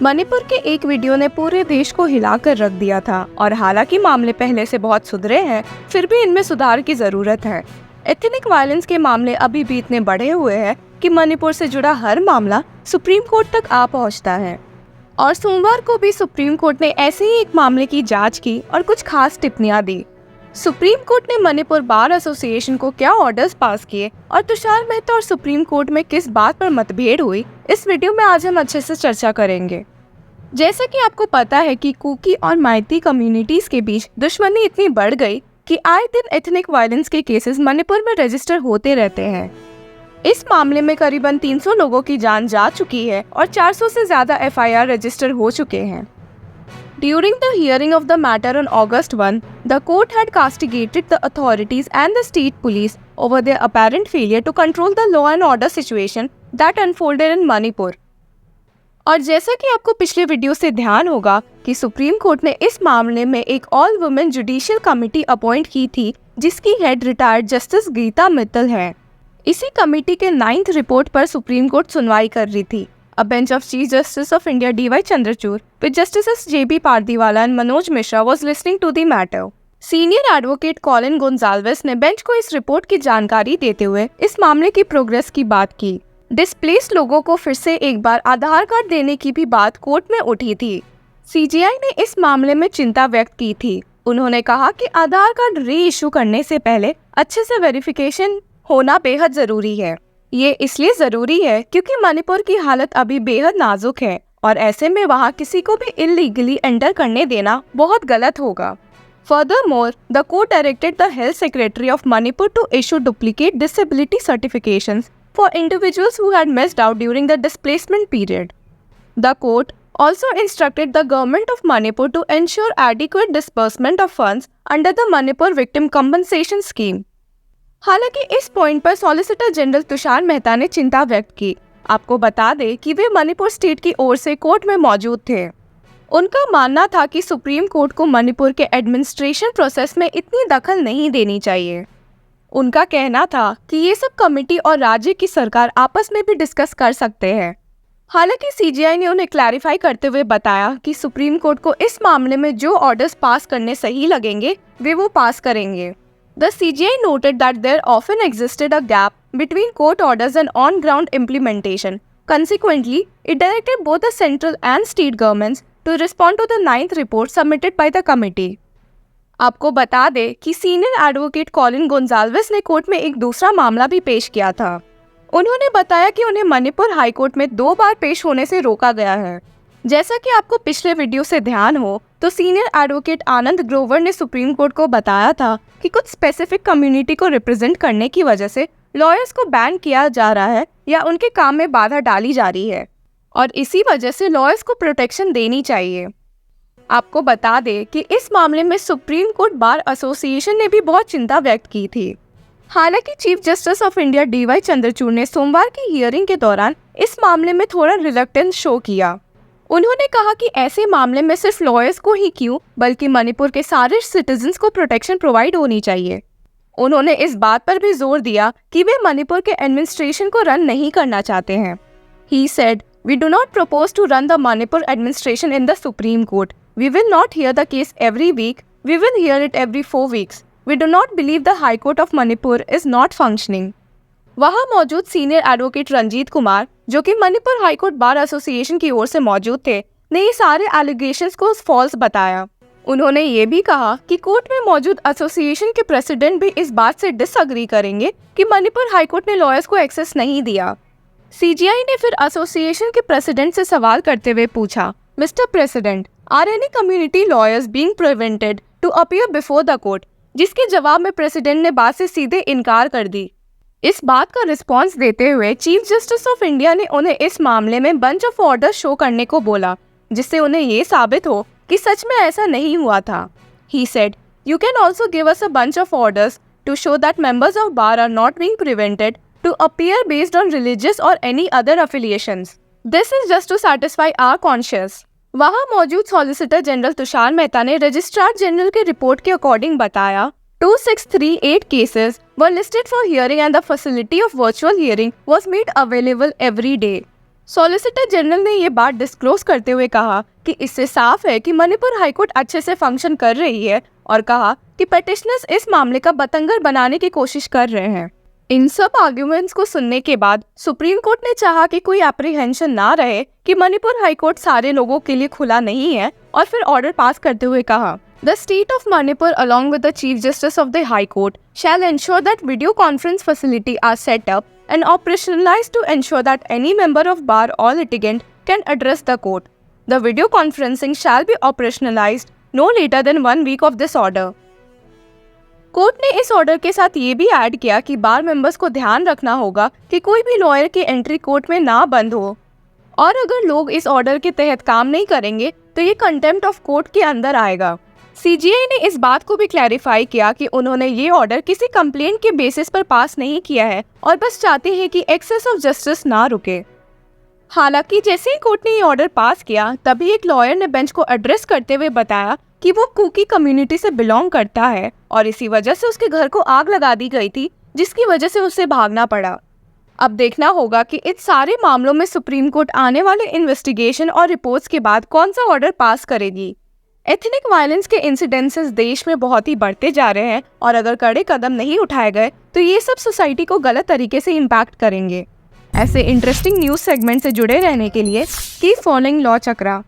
मणिपुर के एक वीडियो ने पूरे देश को हिलाकर रख दिया था और हालांकि मामले पहले से बहुत सुधरे हैं, फिर भी इनमें सुधार की जरूरत है। एथनिक वायलेंस के मामले अभी भी इतने बढ़े हुए हैं कि मणिपुर से जुड़ा हर मामला सुप्रीम कोर्ट तक आ पहुंचता है। और सोमवार को भी सुप्रीम कोर्ट ने ऐसे ही एक मामले की जांच की और कुछ खास टिप्पणियां दी। सुप्रीम कोर्ट ने मणिपुर बार एसोसिएशन को क्या ऑर्डर्स पास किए और तुषार मेहता और सुप्रीम कोर्ट में किस बात पर मतभेद हुई, इस वीडियो में आज हम अच्छे से चर्चा करेंगे। जैसा कि आपको पता है कि कुकी और माइती कम्युनिटीज के बीच दुश्मनी इतनी बढ़ गई कि आए दिन एथनिक वायलेंस के केसेस मणिपुर में रजिस्टर होते रहते हैं। इस मामले में करीबन 300 लोगों की जान जा चुकी है और 400 से ज्यादा एफआईआर रजिस्टर हो चुके हैं। During the hearing of the matter on August 1, the court had castigated the authorities and the state police over their apparent failure to control the law and order situation that unfolded in Manipur. और जैसा कि आपको पिछले video से ध्यान होगा कि supreme court ने इस मामले में एक all women judicial committee appoint की थी, जिसकी head retired justice Geeta Mittal है। इसी कमेटी के 9th रिपोर्ट पर सुप्रीम कोर्ट सुनवाई कर रही थी। A bench of Chief Justice of India D.Y. Chandrachud with Justices J.B. Pardiwala and Manoj Mishra was listening to the matter. Senior advocate Colin Gonsalves ने bench को इस रिपोर्ट की जानकारी देते हुए इस मामले की प्रोग्रेस की बात की। डिस्प्लेस्ड लोगों को फिर से एक बार आधार कार्ड देने की भी बात कोर्ट में उठी थी। सीजीआई ने इस मामले में चिंता व्यक्त की थी। उन्होंने कहा कि आधार कार्ड री इशू करने से पहले अच्छे से वेरिफिकेशन होना बेहद जरूरी है। ये इसलिए जरूरी है क्योंकि मणिपुर की हालत अभी बेहद नाजुक है और ऐसे में वहाँ किसी को भी इलीगली एंटर करने देना बहुत गलत होगा। Furthermore, the court directed the Health Secretary of Manipur to issue duplicate disability certifications for individuals who had missed out during the displacement period. The court also instructed the government of Manipur to ensure adequate disbursement of funds under the Manipur Victim Compensation Scheme. हालांकि इस point पर solicitor general Tushar Mehta ने चिंता व्यक्त की। आपको बता दें कि वे मणिपुर स्टेट की ओर से कोर्ट में मौजूद थे। उनका मानना था कि सुप्रीम कोर्ट को मणिपुर के एडमिनिस्ट्रेशन प्रोसेस में इतनी दखल नहीं देनी चाहिए। उनका कहना था कि ये सब कमेटी और राज्य की सरकार आपस में भी डिस्कस कर सकते हैं। हालांकि सीजीआई ने उन्हें क्लैरिफाई करते हुए बताया कि सुप्रीम कोर्ट को इस मामले में जो ऑर्डर्स पास करने सही लगेंगे वे वो पास करेंगे। The CGI noted that there often existed a gap between court orders and on-ground implementation. Consequently, it directed both the central and state governments to respond to the 9th report submitted by the committee. आपको बता दें कि senior advocate Colin Gonsalves ने court में एक दूसरा मामला भी पेश किया था। उन्होंने बताया कि उन्हें मणिपुर हाई कोर्ट में 2 बार पेश होने से रोका गया है। जैसा कि आपको पिछले वीडियो से ध्यान हो तो सीनियर एडवोकेट आनंद ग्रोवर ने सुप्रीम कोर्ट को बताया था कि कुछ स्पेसिफिक कम्युनिटी को रिप्रेजेंट करने की वजह से लॉयर्स को बैन किया जा रहा है या उनके काम में बाधा डाली जा रही है और इसी वजह से लॉयर्स को प्रोटेक्शन देनी चाहिए। आपको बता दें कि इस मामले में सुप्रीम कोर्ट बार एसोसिएशन ने भी बहुत चिंता व्यक्त की थी। हालांकि chief justice of India D.Y. Chandrachud ने सोमवार की हियरिंग के दौरान इस मामले में थोड़ा रिलक्टेंस शो किया। उन्होंने कहा कि ऐसे मामले में सिर्फ लॉयर्स को ही क्यों बल्कि मणिपुर के सारे सिटीजन्स को प्रोटेक्शन प्रोवाइड होनी चाहिए। उन्होंने इस बात पर भी जोर दिया कि वे मणिपुर के एडमिनिस्ट्रेशन को रन नहीं करना चाहते हैं। He said, "We do not propose to run the Manipur administration in the Supreme Court. We will not hear the case every week. We will hear it every 4 weeks. We do not believe the High Court of Manipur is not functioning." वहाँ मौजूद senior advocate Ranjit Kumar, जो कि Manipur high court bar association की ओर से मौजूद थे, ने ये सारे एलिगेशंस को फॉल्स बताया। उन्होंने ये भी कहा कि कोर्ट में मौजूद एसोसिएशन के प्रेसिडेंट भी इस बात से डिसएग्री करेंगे कि मणिपुर हाईकोर्ट ने लॉयर्स को एक्सेस नहीं दिया। सीजीआई ने फिर एसोसिएशन के प्रेसिडेंट से सवाल करते हुए पूछा, mister president, are any community lawyers being prevented to appear before the court? जिसके जवाब में प्रेसिडेंट ने बात से सीधे इनकार कर दी। इस बात का रिस्पांस देते हुए चीफ जस्टिस ऑफ इंडिया ने उन्हें इस मामले में बंच ऑफ ऑर्डर शो करने को बोला, जिससे उन्हें ये साबित हो कि सच में ऐसा नहीं हुआ था। He said, "You can also give us a bunch of orders to show that members of bar are not being prevented to appear based on religious or any other affiliations. This is just to satisfy our conscience." वहाँ मौजूद solicitor general Tushar Mehta ने registrar general के report के according बताया, 2638 cases were listed for hearing and the facility of virtual hearing was made available every day. Solicitor general ने ये बात disclose करते हुए कहा कि इससे साफ है कि मणिपुर हाईकोर्ट अच्छे से फंक्शन कर रही है और कहा कि पेटिशनर्स इस मामले का बतंगड़ बनाने की कोशिश कर रहे हैं। इन सब आर्ग्यूमेंट्स को सुनने के बाद सुप्रीम कोर्ट ने चाहा कि कोई एप्रीहेंशन ना रहे कि मणिपुर हाईकोर्ट सारे लोगों के लिए खुला नहीं है और फिर ऑर्डर पास करते हुए कहा, The state of Manipur along with the Chief Justice of the High Court shall ensure that video conference facility are set up and operationalized to ensure that any member of bar or litigant can address the court. The video conferencing shall be operationalized no later than 1 week of this order. Court ने इस order के साथ ये भी add किया कि बार members को ध्यान रखना होगा कि कोई भी लॉयर की एंट्री कोर्ट में ना बंद हो और अगर लोग इस ऑर्डर के तहत काम नहीं करेंगे तो ये कंटेम्प्ट ऑफ कोर्ट के अंदर आएगा। सीजीआई ने इस बात को भी क्लैरिफाई किया कि उन्होंने ये ऑर्डर किसी कंप्लेंट के बेसिस पर पास नहीं किया है और बस चाहते हैं कि एक्सेस ऑफ जस्टिस ना रुके। हालांकि जैसे ही कोर्ट ने ये ऑर्डर पास किया तभी एक लॉयर ने बेंच को एड्रेस करते हुए बताया कि वो कुकी कम्युनिटी से बिलोंग करता है और इसी वजह से उसके घर को आग लगा दी गई थी जिसकी वजह से उसे भागना पड़ा। अब देखना होगा कि इन सारे मामलों में सुप्रीम कोर्ट आने वाले इन्वेस्टिगेशन और रिपोर्ट्स के बाद कौन सा ऑर्डर पास करेगी। एथनिक वायलेंस के इंसिडेंसेस देश में बहुत ही बढ़ते जा रहे हैं और अगर कड़े कदम नहीं उठाए गए तो ये सब सोसाइटी को गलत तरीके से इम्पैक्ट करेंगे। ऐसे इंटरेस्टिंग न्यूज़ सेगमेंट से जुड़े रहने के लिए कीप फॉलोइंग लॉ चक्रा।